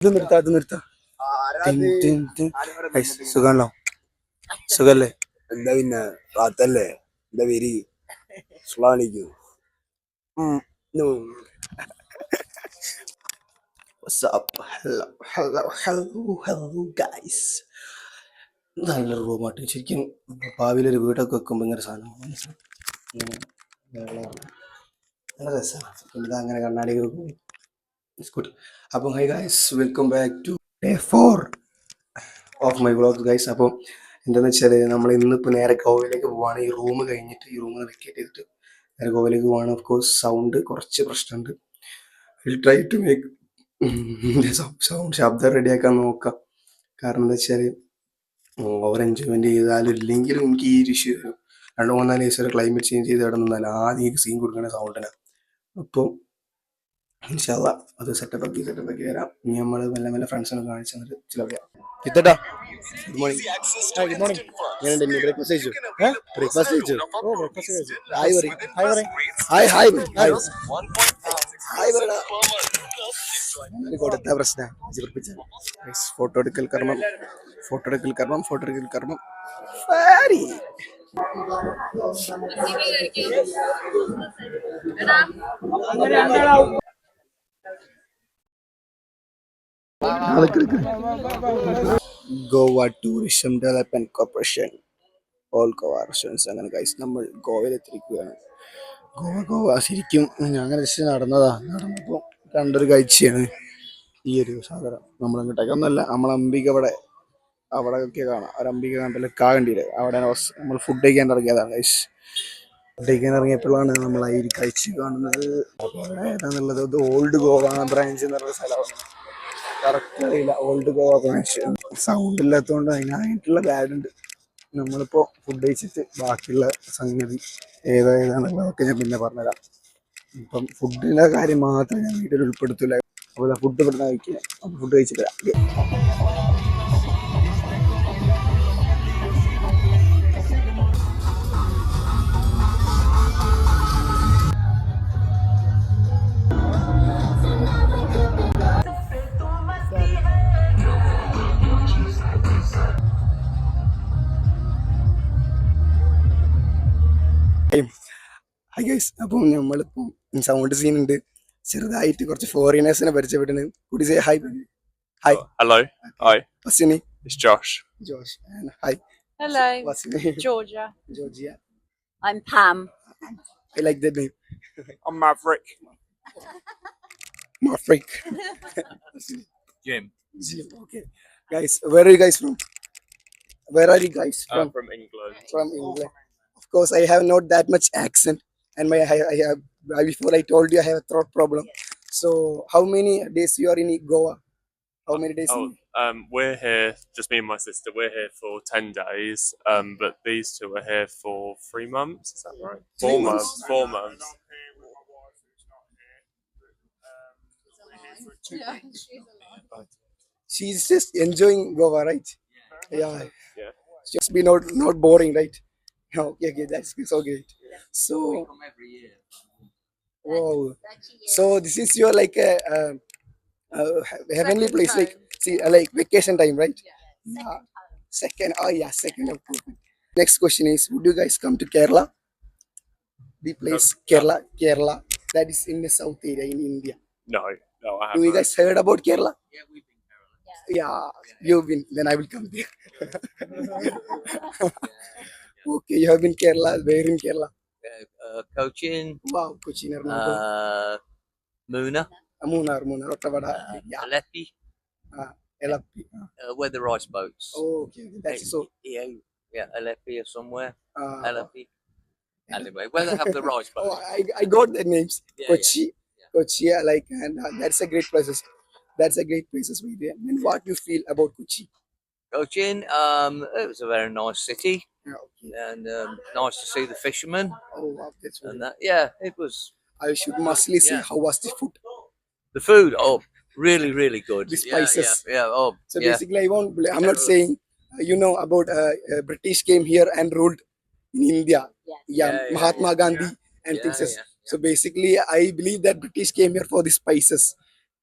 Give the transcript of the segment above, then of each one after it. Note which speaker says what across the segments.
Speaker 1: ഇത് നിർത്താ ഇത് നിർത്താ സുഖാണല്ലോ സുഖല്ലേ
Speaker 2: എന്താ പിന്നെ റാത്തല്ലേ എന്താ പേര് സ്ലാണിക്കു
Speaker 1: What's up? Hello, guys. നല്ലൊരു റൂമായിട്ട് ശരിക്കും ഭാവിയിലൊരു വീടൊക്കെ വെക്കുമ്പോൾ ഇങ്ങനെ സാധനം നല്ല രസമാണ് ഇത് അങ്ങനെ കണ്ണാടി ഗുഡ്. അപ്പം hi guys, welcome back to day 4 of my vlog guys. അപ്പോൾ എന്താണെന്ന് വെച്ചാൽ നമ്മൾ ഇന്നിപ്പോൾ നേരെ ഗോവയിലേക്ക് പോവാണ്. ഈ റൂം കഴിഞ്ഞിട്ട് ഈ റൂമിൽ വെക്കേറ്റ് ചെയ്തിട്ട് നേരെ ഗോവയിലേക്ക് പോവാണ്. ഓഫ് കോഴ്സ് സൗണ്ട് കുറച്ച് പ്രശ്നമുണ്ട്. Will try to make sound ശബ്ദം റെഡിയാക്കാൻ നോക്കാം. കാരണം എന്താ വെച്ചാൽ ഓവർ എൻജോയ്മെൻറ്റ് ചെയ്താലും ഇല്ലെങ്കിലും എനിക്ക് ഈ ഒരു ഇഷ്യൂ വരും. 2-3-4 ദിവസം ക്ലൈമറ്റ് ചേഞ്ച് ചെയ്ത് ഇവിടെ നിന്നാൽ ആദ്യം എനിക്ക് സീൻ കൊടുക്കുന്ന സൗണ്ടിനാണ്. അപ്പോൾ ഇൻഷാല്ലാ അത് സെറ്റപ്പാക്കി വരാം. ഇനി നമ്മൾ മെല്ലെ ഫ്രണ്ട്സിനെ കാണിച്ചു തന്നിട്ട് ചില കിത്തട്ടാ. Good morning.
Speaker 2: Good morning.
Speaker 1: ഞാനുണ്ട് ബ്രേക്ക്ഫാസ്റ്റ് കഴിച്ചു. ബ്രേക്ക്ഫാസ്റ്റ് കഴിച്ചു.
Speaker 2: ഓ ബ്രേക്ക്ഫാസ്റ്റ് കഴിച്ചു.
Speaker 1: ഹായ് പറയും.
Speaker 2: ഹായ് ഹായ് ഹായ്
Speaker 1: ഹായ് പറയടാ. കൊടുത്ത പ്രശ്നം ഫോട്ടോ എടുക്കൽ കർമ്മം ഫാരി. Goa tourism development corporation all Goa restaurants. അങ്ങനെ ഗൈസ് നമ്മൾ ഗോവയിലെത്തിയിരിക്കുകയാണ്. ഗോവ ശരിക്കും അങ്ങനെ ജസ്റ്റ് നടന്നപ്പോൾ കണ്ടൊരു കാഴ്ചയാണ് ഈ ഒരു സാധനം. നമ്മളങ്ങോട്ടേക്ക് ഒന്നല്ല, നമ്മളംബിക അവിടെയൊക്കെ കാണാം. ഒരു അംബിക കണ്ടല്ലോ, കണ്ടില്ലേ? അവിടെ നമ്മൾ ഫുഡ് കഴിക്കാൻ ഇറങ്ങിയതാണ് ഗൈസ്. ഫുഡ് കഴിക്കാൻ ഇറങ്ങിയപ്പോഴാണ് നമ്മൾ ഈ കാഴ്ച കാണുന്നത്. ഏതാണെന്നുള്ളത് ഇത് ഓൾഡ് ഗോവ ബ്രാഞ്ച് എന്ന് പറഞ്ഞ സ്ഥലമാണ്. കറക്റ്റ് അറിയില്ല. Old Goa branch. സൗണ്ട് ഇല്ലാത്തതുകൊണ്ട് അതിനായിട്ടുള്ള ബാഡ് ഉണ്ട്. നമ്മളിപ്പോൾ ഫുഡ് കഴിച്ചിട്ട് ബാക്കിയുള്ള സംഗതി ഏതാണെന്നുള്ളതൊക്കെ ഞാൻ പിന്നെ പറഞ്ഞുതരാം. ഇപ്പം ഫുഡിൻ്റെ കാര്യം മാത്രം ഞാൻ വീട്ടിൽ ഉൾപ്പെടുത്തില്ല. അപ്പോൾ ഫുഡ് ഇവിടുന്ന് കഴിക്കുക. അപ്പോൾ ഫുഡ് കഴിച്ചിട്ട് ഹായ് ഗൈസ്. അപ്പം നമ്മളിപ്പം സൗണ്ട് സീൻ ഉണ്ട്. ചെറുതായിട്ട് കുറച്ച് ഫോറിനേഴ്സിനെ പരിചയപ്പെടുന്നത്. കുടി say hi. Hi.
Speaker 3: Oh, hello. Hi.
Speaker 1: What's your name?
Speaker 3: It's Josh.
Speaker 1: Josh. And hi.
Speaker 4: Hello.
Speaker 1: What's your name?
Speaker 4: Georgia.
Speaker 1: Georgia.
Speaker 4: I'm Pam.
Speaker 1: I like that name.
Speaker 3: I'm Maverick.
Speaker 1: Maverick.
Speaker 3: Jim.
Speaker 1: Jim. Okay. Guys, where are you guys from? Where are you guys from?
Speaker 3: From England.
Speaker 1: From England. Of course, I have not that much accent, and I have before I told you I have a throat problem. So, how many days you are in Goa? How many days?
Speaker 3: We're here, just me and my sister. We're here for 10 days. But these two are here for 3 months. Is that right? 4 months. 4 months.
Speaker 1: She's just enjoying Goa, right? Yeah.
Speaker 3: Yeah.
Speaker 1: Just be not boring, right? Okay, that's so great. So, wow. So this is your like a heavenly place, like like vacation time, right? Yeah. Second. Oh yeah, second of course. Next question is, would you guys come to Kerala? The place Kerala, that is in the south area in India.
Speaker 3: No, I haven't.
Speaker 1: Do you guys heard about Kerala? Yeah, we've been Kerala. Yeah, you've been. Then I will come there. Okay, you have been Kerala. Where in Kerala?
Speaker 5: Cochin,
Speaker 1: Wow, Cochin,
Speaker 5: Muna,
Speaker 1: Munnar, Ottavada, yeah,
Speaker 5: Aleppi,
Speaker 1: Elappi.
Speaker 5: where the rice boats.
Speaker 1: Oh, okay, that's so.
Speaker 5: Yeah, Aleppi or somewhere.
Speaker 1: Uh,
Speaker 5: Aleppi. Anyway, where they have the rice
Speaker 1: oh,
Speaker 5: boats.
Speaker 1: I got the names.
Speaker 5: Yeah,
Speaker 1: Kochi, Kochi, like, and that's a great places. That's a great places we there. And what you feel about Kochi?
Speaker 5: Cochin, it was a very nice city,
Speaker 1: Yeah, okay.
Speaker 5: and nice to see the fishermen
Speaker 1: Oh, wow, that's
Speaker 5: and
Speaker 1: very.
Speaker 5: that. Yeah, it was
Speaker 1: I should mustly say
Speaker 5: Yeah.
Speaker 1: how was the food.
Speaker 5: the food. Oh, really, really good.
Speaker 1: The spices.
Speaker 5: Yeah. Oh,
Speaker 1: So
Speaker 5: yeah.
Speaker 1: basically, I'm not saying you know about British came here and ruled in India.
Speaker 4: Yes.
Speaker 1: Yeah,
Speaker 5: Yeah,
Speaker 1: Mahatma Gandhi and
Speaker 5: Yeah,
Speaker 1: things.
Speaker 5: yeah.
Speaker 1: So basically, I believe that British came here for the spices.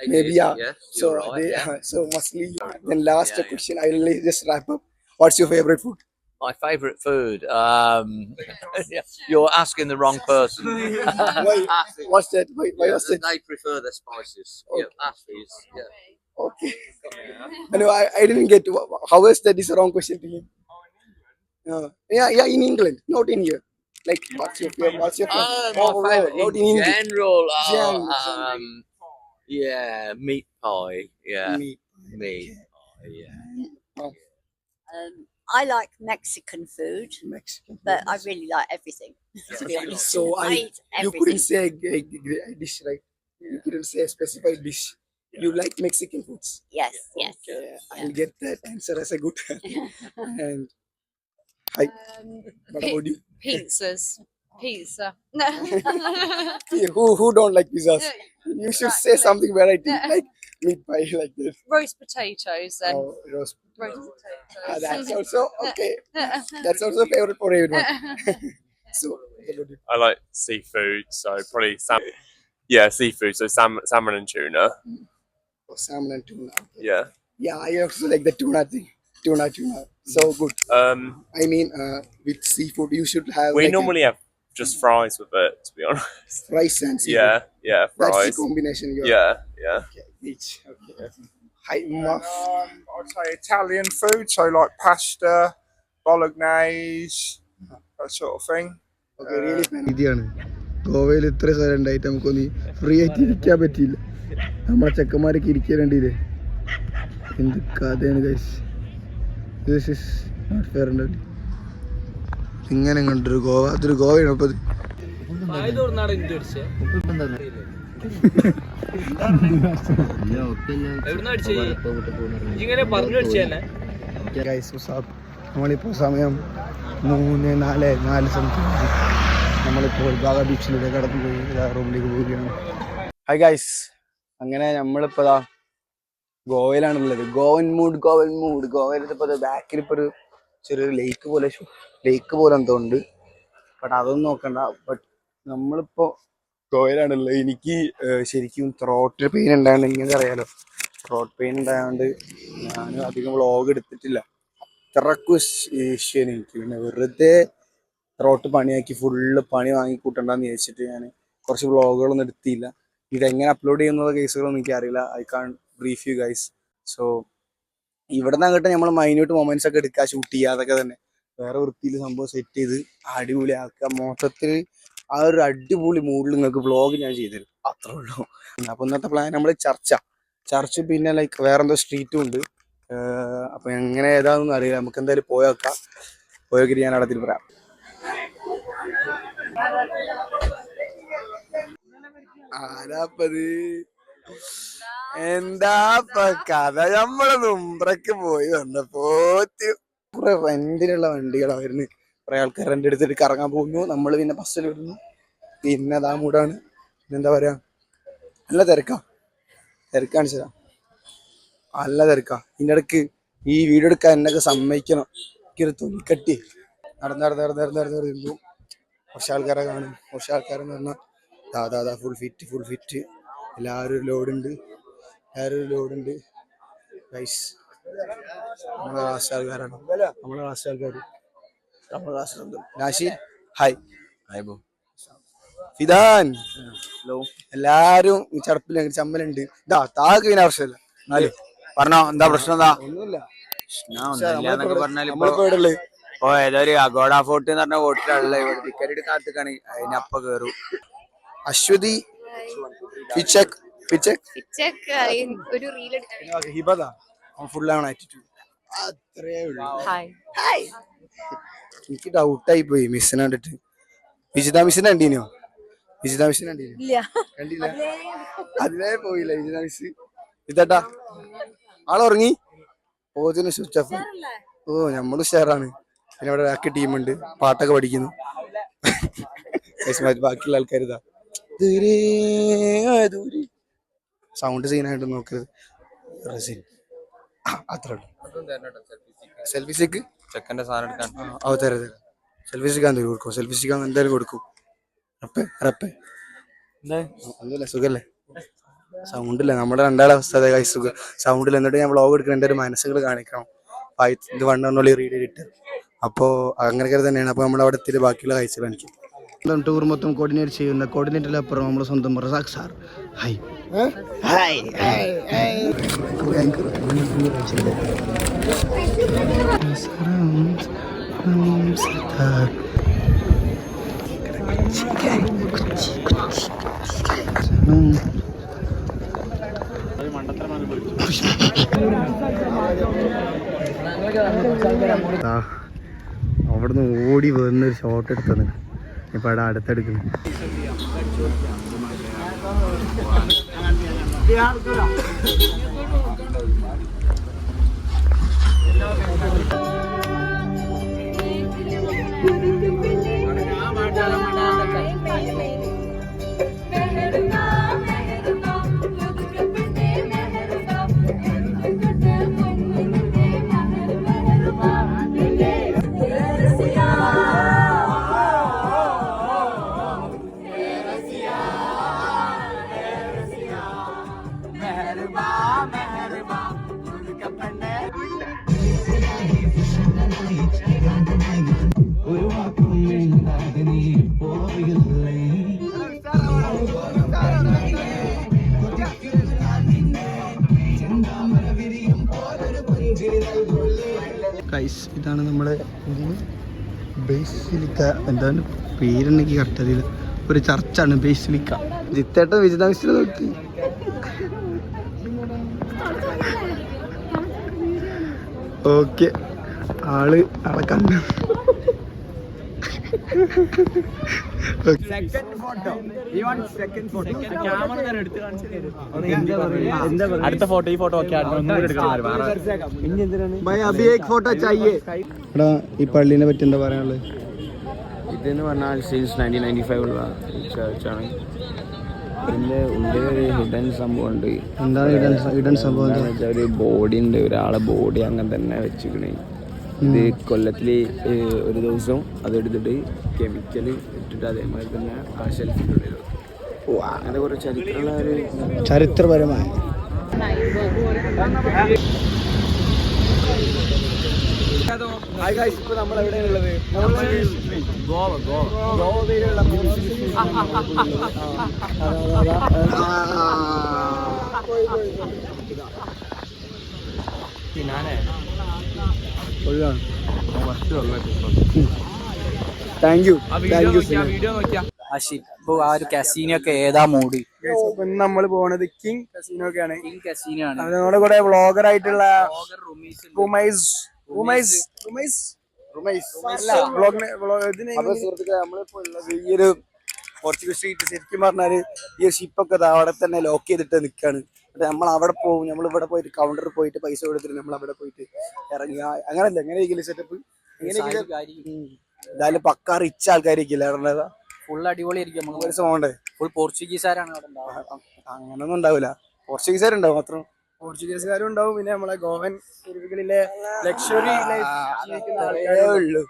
Speaker 5: They
Speaker 1: Maybe
Speaker 5: did,
Speaker 1: yeah.
Speaker 5: yes,
Speaker 1: So
Speaker 5: you're right. Yeah.
Speaker 1: so mostly. Then last
Speaker 5: Yeah, yeah.
Speaker 1: question. I will just wrap up. What's your favorite food?
Speaker 5: My favourite food. You're asking the wrong person.
Speaker 1: Why? What's that? Why was that?
Speaker 5: They prefer the spices.
Speaker 1: Okay.
Speaker 5: Yeah, ask these. Yeah.
Speaker 1: Okay. No, I didn't get. How is that? Is a wrong question to you. Yeah, in England, not in here. Like, what's your
Speaker 5: Oh,
Speaker 1: oh,
Speaker 5: my favourite
Speaker 1: not
Speaker 5: in
Speaker 1: in India.
Speaker 5: general.
Speaker 1: General.
Speaker 5: Yeah, meat pie. Yeah,
Speaker 1: Meat.
Speaker 5: meat pie. Yeah.
Speaker 1: Oh,
Speaker 4: I like Mexican food,
Speaker 1: Mexican.
Speaker 4: but I really like everything. To be honest,
Speaker 1: So
Speaker 4: I eat
Speaker 1: you
Speaker 4: everything.
Speaker 1: couldn't say a dish, right? You couldn't say a specified dish. You like Mexican foods.
Speaker 4: Yes, yes.
Speaker 1: Okay, I'll get that answer as a good. And hi, what about you?
Speaker 6: Pizzas. Pizza.
Speaker 1: Yeah, who don't like pizzas? You should say
Speaker 6: Exactly.
Speaker 1: something variety, like meat pie, like this.
Speaker 6: Roast potatoes then.
Speaker 1: Oh, roast.
Speaker 6: Roast potatoes.
Speaker 1: That's also okay. That's also favorite for everyone. So, what about you?
Speaker 3: I like seafood, so probably salmon. Yeah, seafood, so salmon and tuna.
Speaker 1: Oh, salmon and tuna.
Speaker 3: Yeah.
Speaker 1: Yeah, I also like the tuna thing. Tuna. So good. I mean, with seafood, you should have.
Speaker 3: We
Speaker 1: like
Speaker 3: normally have just fries with it, to be honest.
Speaker 1: rice and seafood.
Speaker 3: Yeah,
Speaker 1: That's the
Speaker 3: fries.
Speaker 1: combination.
Speaker 3: Yeah.
Speaker 1: Okay, each. Okay. Hi, Muff.
Speaker 2: I'd say Italian food, so like pasta, bolognese, that sort of thing.
Speaker 1: Okay, really ഇതിയാണ് ഗോവയിൽ ഇത്ര സ്ഥലം ഉണ്ടായിട്ട് നമുക്കൊന്ന് free ആയിട്ട് ഇരിക്കാൻ പറ്റിയില്ല. നമ്മളെ ചെക്കന്മാരൊക്കെ ഇരിക്കാനുണ്ടില്ലേ, എന്ത് കഥയാണ് guys. This is not fair ഉണ്ടാവില്ല. ഇങ്ങനെ കണ്ടൊരു ഗോവ, അതൊരു ഗോവയാണ്. അപ്പോൾ നമ്മളിപ്പോൾ സമയം 3:04 സംതിങ്. നമ്മളിപ്പോൾ ബാഗ ബീച്ചിലൂടെ കടന്നു പോയി റൂമിലേക്ക് പോവുകയാണ്. ഹായ് ഗൈസ്, അങ്ങനെ നമ്മളിപ്പോൾ ഗോവയിലാണുള്ളത്. ഗോവൻ മൂഡ്. ഗോവയിലിപ്പോൾ ബാക്കിൽ ഇപ്പോൾ ഒരു ചെറിയൊരു ലേക്ക് പോലെ എന്തോ ഉണ്ട്. ബട്ട് അതൊന്നും നോക്കണ്ട. ബട്ട് നമ്മളിപ്പോൾ ഗോവയിലാണുള്ളത്. എനിക്ക് ശരിക്കും ത്രോട്ടിൽ പെയിൻ ഉണ്ടായതുകൊണ്ട്, നിങ്ങൾക്ക് അറിയാലോ, ത്രോട്ട് പെയിൻ ഉണ്ടായതുകൊണ്ട് ഞാൻ അധികം വ്ളോഗ് എടുത്തിട്ടില്ല. അത്രക്കും ഇഷ്യാണ് എനിക്ക്. പിന്നെ വെറുതെ ത്രോട്ട് പണിയാക്കി ഫുള്ള് പണി വാങ്ങി കൂട്ടണ്ടെന്ന് വിചാരിച്ചിട്ട് ഞാൻ കുറച്ച് വ്ളോഗുകളൊന്നും എടുത്തില്ല. ഇതെങ്ങനെ അപ്ലോഡ് ചെയ്യുന്ന കേസുകളൊന്നും എനിക്കറിയില്ല. I can brief you guys. So ഇവിടെ നിന്ന് അങ്ങോട്ട് നമ്മൾ മൈന്യൂട്ട് മൊമെന്റ്സ് ഒക്കെ എടുക്കുക, ഷൂട്ട് ചെയ്യുക, അതൊക്കെ തന്നെ വേറെ വൃത്തിയിൽ സംഭവം സെറ്റ് ചെയ്ത് അടിപൊളിയാക്കുക. മൊത്തത്തിൽ ആ ഒരു അടിപൊളി മൂഡിൽ നിങ്ങൾക്ക് വ്ളോഗ് ഞാൻ ചെയ്തുതരും. അത്രേ ഉള്ളൂ. അപ്പോൾ ഇന്നത്തെ പ്ലാൻ നമ്മൾ ചർച്ച് പിന്നെ ലൈക്ക് വേറെന്തോ സ്ട്രീറ്റും ഉണ്ട്. അപ്പോൾ എങ്ങനെ ഏതാണെന്നൊന്നും അറിയില്ല. നമുക്ക് എന്തായാലും പോയോക്കിട്ട് ഞാൻ അവിടെ പറയാം. ആരാപ്പത്? എന്താ കഥ? നമ്മളത് ഉംറയ്ക്ക് പോയി വന്നപ്പോ കുറെ റെന്റിനുള്ള വണ്ടികളായിരുന്നു. കുറെ ആൾക്കാർ റെന്റ് എടുത്തിട്ട് കറങ്ങാൻ പോകുന്നു. നമ്മൾ പിന്നെ ബസ്സിൽ വരുന്നു. പിന്നെ അതാ മൂടാണ്. പിന്നെന്താ പറയാ, നല്ല തിരക്കാണ് ചേരാ, നല്ല തിരക്കാ. ഇതിൻ്റെ ഇടയ്ക്ക് ഈ വീഡിയോ എടുക്കാൻ എന്നൊക്കെ സമ്മതിക്കണം. എനിക്കൊരു തൊലിക്കട്ടി നടന്നു. കുറച്ച് ആൾക്കാരെ കാണും. കുറച്ച് ആൾക്കാരെന്ന് പറഞ്ഞാൽ ദാ ഫുൾ ഫിറ്റ്. എല്ലാവരും ലോഡുണ്ട്. ഗൈസ്, നമ്മളെ ക്ലാസ് ആൾക്കാരാണ്. നമ്മളെ ക്ലാസ് നാഷി. Hi bro. ഫിദാൻ. എല്ലാരും ചമ്മലുണ്ട്. താക്ക് പിന്നെ ആവശ്യമില്ല. എന്നാലും
Speaker 5: പറഞ്ഞോ, എന്താ പ്രശ്നം? എന്താ
Speaker 1: ഒന്നുമില്ല.
Speaker 5: പറഞ്ഞാല് ഇപ്പൊ ഏതൊരു അഗോഡ ഫോർട്ട് എന്ന് പറഞ്ഞ ഹോട്ടലുള്ള ഇവിടെ ടിക്കറ്റ് കാത്തുക്കാണ്, അതിനപ്പ കേറും.
Speaker 1: അശ്വതി
Speaker 6: ഒരു റീൽ
Speaker 1: ഹിബദ ഫുള്ളാണ് ആറ്റിറ്റ്യൂഡ്. അത്രേ ഉള്ളൂ.
Speaker 6: ഹായ്.
Speaker 1: എനിക്ക് ഡൗട്ടായി പോയി മിസ്സിനെ കണ്ടിട്ട്. വിജിത മിസ്സിനെ കണ്ടീനോ? കണ്ടില്ല. അതിലേ പോയില്ല വിജിത മിസ്. ഇതട്ടാ ആളുറങ്ങി. ഓതിന് സ്വിച്ച് ഓഫ്. ഓ, നമ്മള് ഉഷാറാണ്. പിന്നെ ഇവിടെ ബാക്കി ടീമുണ്ട്, പാട്ടൊക്കെ പഠിക്കുന്നു. ബാക്കിയുള്ള ആൾക്കാർ ഇതാ സൗണ്ട് സീനായിട്ട് നോക്കരുത്. അത്ര സെൽഫി സ്റ്റിക്ക്
Speaker 5: ചെക്കന്റെ സാധനം എടുക്കാൻ
Speaker 1: തരാം. സെൽഫി സ്റ്റിക്കാൻ കൊടുക്കും. സെൽഫി സ്റ്റിക്കാൻ എന്തായാലും കൊടുക്കും. റപ്പേ ഒന്നുമില്ല, സുഖല്ലേ? സൗണ്ടില്ല, നമ്മുടെ രണ്ടാളെ അവസ്ഥ അതെ ഗൈസ്. സൗണ്ടില്ല. എന്നിട്ട് ഞാൻ വ്ളോഗ് എടുക്കണം, എൻ്റെ ഒരു മനസ്സുകൾ കാണിക്കണം. ഇത് വണ്ണി റീഡ് ചെയ്തിട്ട്. അപ്പോൾ അങ്ങനെയൊക്കെ തന്നെയാണ്. അപ്പോൾ നമ്മൾ അവിടെ എത്തിയിട്ട് ബാക്കിയുള്ള കാഴ്ചകൾ കാണിക്കും. ടൂർ മൊത്തം കോർഡിനേറ്റ് ചെയ്യുന്ന കോർഡിനേറ്ററിലപ്പുറം നമ്മുടെ സ്വന്തം റസാഖ് സാർ. ഹൈ ഹൈ അവിടുന്ന് ഓടി വന്നൊരു ഷോട്ട് എടുത്തത് ഇപ്പൊ അവിടെ അടുത്തെടുക്കുന്നു. ഗൈസ് ഇതാണ് നമ്മുടെ ബേസിലിക്ക, എന്താണ് പേരെനിക്ക് കറക്റ്റ് അറിയില്ല, ഒരു ചർച്ചാണ് ബേസിലിക്ക. ജിത്തേട്ട വിശദാംശം നോക്കി. ഓക്കെ, ആളെ കണ്ട
Speaker 5: അടുത്ത ഫോട്ടോ ഈ ഫോട്ടോ
Speaker 1: എടാ ഈ പള്ളീനെ പറ്റി എന്താ പറയാനുള്ളത്?
Speaker 5: ഇതെന്ന് പറഞ്ഞാൽ സിൻസ് 1995 ഉള്ള ചർച്ചാണ്. ഇതിന്റെ ഉള്ളിൽ ഒരു ഹിഡൻ സംഭവം ഉണ്ട്.
Speaker 1: എന്താണ് ഹിഡൻ സംഭവം?
Speaker 5: ഒരു ബോഡി ഉണ്ട്, ഒരാളെ ബോഡി അങ്ങനെ തന്നെ വെച്ചിക്കണേ. ഇത് കൊല്ലത്തില് ഒരു ദിവസം അതെടുത്തിട്ട് കെമിക്കല് ഇട്ടിട്ട് അതേമാതിരി തന്നെ ആ ഷെൽഫിനുള്ളിൽ അങ്ങനെ കുറെ ചരിത്രമുള്ള ഒരു
Speaker 1: ചരിത്രപരമായ ഇപ്പൊ നമ്മൾ എവിടെയാണുള്ളത്? ഗോവയിലുള്ള താങ്ക് യു.
Speaker 5: ഇപ്പൊ ആ ഒരു കസീനോ ഒക്കെ ഏതാ മൂഡ്?
Speaker 1: നമ്മൾ പോണത് കിങ് കസീനോ ഒക്കെയാണ്.
Speaker 5: കിങ് കസീനോ ആണ്.
Speaker 1: നമ്മുടെ കൂടെ വ്ളോഗർ ആയിട്ടുള്ള നമ്മളിപ്പോ ഉള്ളത് ഈ ഒരു പോർച്ചുഗൽ സ്ട്രീറ്റ്. ശരിക്കും പറഞ്ഞാല് ഈ ഷിപ്പൊക്കെ അവിടെ തന്നെ ലോക്ക് ചെയ്തിട്ട് നിൽക്കാണ്. നമ്മൾ അവിടെ പോകും, നമ്മൾ ഇവിടെ പോയിട്ട് കൗണ്ടറിൽ പോയിട്ട് പൈസ കൊടുത്തിട്ട് നമ്മൾ അവിടെ പോയിട്ട് ഇറങ്ങുക. അങ്ങനല്ല, എങ്ങനെയൊക്കെ സെറ്റപ്പ് എന്തായാലും പക്കാ റിച്ച് ആൾക്കാരിക്കില്ല ഇറങ്ങുന്നത്.
Speaker 5: ഫുൾ അടിപൊളിയായിരിക്കും.
Speaker 1: ഫുൾ
Speaker 5: പോർച്ചുഗീസുകാരാണ്.
Speaker 1: അങ്ങനൊന്നും ഉണ്ടാവില്ല, പോർച്ചുഗീസുകാരുണ്ടാവും മാത്രം. പോർച്ചുഗീസുകാരും ഉണ്ടാവും, പിന്നെ നമ്മളെ ഗോവൻ തെരുവുകളിലെ ലക്ഷറി ഉള്ളു.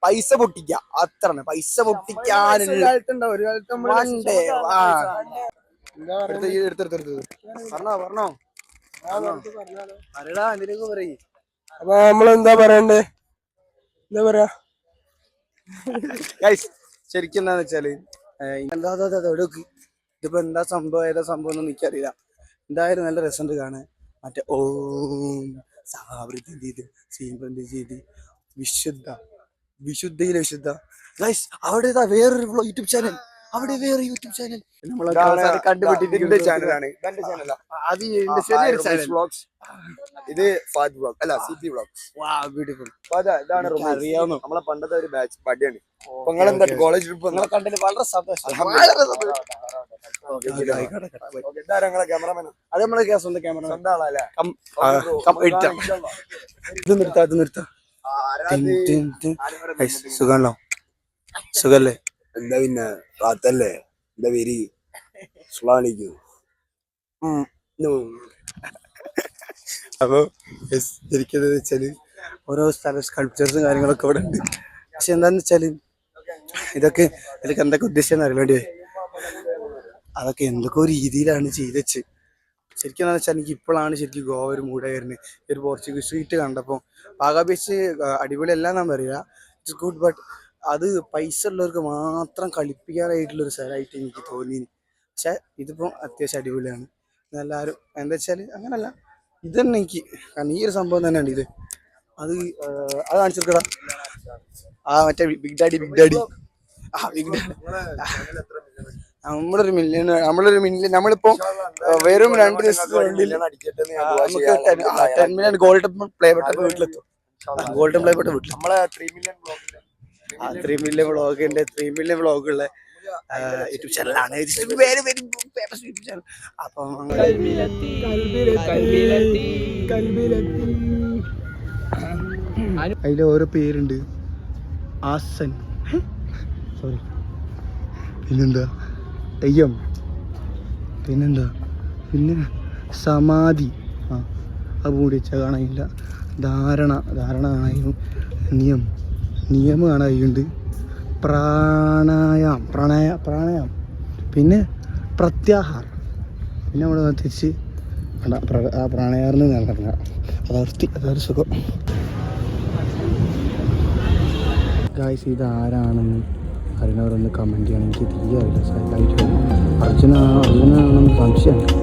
Speaker 1: പൈസ പൊട്ടിക്ക, അത്ര പൈസ പൊട്ടിക്കാനുള്ള ഒരു കാലത്ത് പറഞ്ഞോ പറയടാ, എന്തിനൊക്കെ പറയും. അപ്പൊ നമ്മളെന്താ പറയണ്ടേ? എന്താ പറയാ ശരിക്കും എന്താന്ന് വെച്ചാല് ഇതിപ്പോ എന്താ സംഭവം ഏതാ സംഭവം ഒന്നും എനിക്കറിയില്ല. എന്തായാലും നല്ല രസമുണ്ട് കാണാൻ. മറ്റേ ഓം വിശുദ്ധയിലെ വിശുദ്ധ ഗൈസ്. അവിടെ വേറൊരു യൂട്യൂബ് ചാനൽ, അവിടെ വേറെ യൂട്യൂബ് ചാനൽ കണ്ടുപിട്ടിട്ട് ചാനലാണ്. അത് ചെറിയൊരു ചാനൽ. ഇത് ഫാദ് വ്ളോഗ് അല്ല, സിപി വ്ളോഗ്. ബ്യൂട്ടിഫുൾ. ഇതാണ് അറിയാവുന്ന നമ്മളെ പണ്ടത്തെ ഒരു ബാച്ച് പടിയാണ്. നിങ്ങളെന്താ കോളേജ് ട്രിപ്പ് കണ്ടതിൽ വളരെ സന്തോഷം. ക്യാമറമാൻ അത് നമ്മളെ സ്വന്തം ക്യാമറ ഇത് നിർത്താ. സുഖാണല്ലോ? സുഖല്ലേ? എന്താ പിന്നെ റാത്തല്ലേ? എന്താ പേര്? സ്ലാനിക്കും. അപ്പൊ ശരിക്കും വെച്ചാല് ഓരോ സ്ഥല സ്കൾപ്ചേഴ്സും കാര്യങ്ങളൊക്കെ ഇവിടെ ഉണ്ട്. പക്ഷെ എന്താന്ന് വെച്ചാല് ഇതൊക്കെ എന്തൊക്കെ ഉദ്ദേശിച്ചെന്ന് അറിയാൻ വേണ്ടി അതൊക്കെ എന്തൊക്കെ രീതിയിലാണ് ചെയ്ത് വെച്ച്. ശരിക്കും എന്താണെന്ന് വെച്ചാൽ എനിക്ക് ഇപ്പോഴാണ് ശരിക്കും ഗോവ ഒരു മൂടായി വരുന്നത്. ഒരു പോർച്ചുഗീസ് സ്ട്രീറ്റ് കണ്ടപ്പോൾ പാകാപേച്ച് അടിപൊളിയല്ല എന്നാ പറയുക, ഇറ്റ്സ് ഗുഡ്. ബട്ട് അത് പൈസ ഉള്ളവർക്ക് മാത്രം കളിപ്പിക്കാനായിട്ടുള്ളൊരു സ്ഥലമായിട്ട് എനിക്ക് തോന്നി. പക്ഷേ ഇതിപ്പോൾ അത്യാവശ്യം അടിപൊളിയാണ്. എല്ലാവരും എന്താ വെച്ചാൽ അങ്ങനല്ല, ഇത് തന്നെ എനിക്ക് കാരണം ഈ ഒരു സംഭവം തന്നെയാണ് ഇത്. അത് കാണിച്ചെടുക്കടാ. മറ്റേ ബിഗ് ഡാഡി ആ ബിഗ് ഡാഡി നമ്മളൊരു മില്യൺ നമ്മളിപ്പോ വെറും 2 ദിവസത്തിനുള്ളിൽ നമുക്ക് 10 മില്യൺ ഗോൾഡൻ പ്ലേ ബട്ടൺ വീട്ടിലെത്തും. ഗോൾഡൻ പ്ലേ ബട്ടൺ വീട്ടിൽ നമ്മളെ 3 മില്യൺ വ്ളോഗിന്റെ 3 മില്യൺ വ്ളോഗുള്ള യൂട്യൂബ് ചാനലാണ്. വെരി വെരി ഫേമസ് യൂട്യൂബ് ചാനൽ. അപ്പം അതിൽ ഓരോ പേരുണ്ട്. ആസൻ, സോറി, പിന്നെന്താ തെയ്യം, പിന്നെന്താ പിന്നെ സമാധി, അത് കൂടി വെച്ചാൽ കാണാനില്ല. ധാരണ കാണാനും, നിയമം കാണാനുണ്ട്. പ്രാണായാം പിന്നെ പ്രത്യാഹാർ. പിന്നെ നമ്മൾ തിരിച്ച് ആ പ്രാണായാറിന് നടക്കുക. അതൊരു സുഖം. ഗായ്സ്, ഇതാരാണെന്ന് അറിയണവരൊന്ന് കമൻറ്റ് ചെയ്യണം. എനിക്ക് തീരെ അറിയില്ല. അർജുനാണെന്ന് സംശയമാണ്.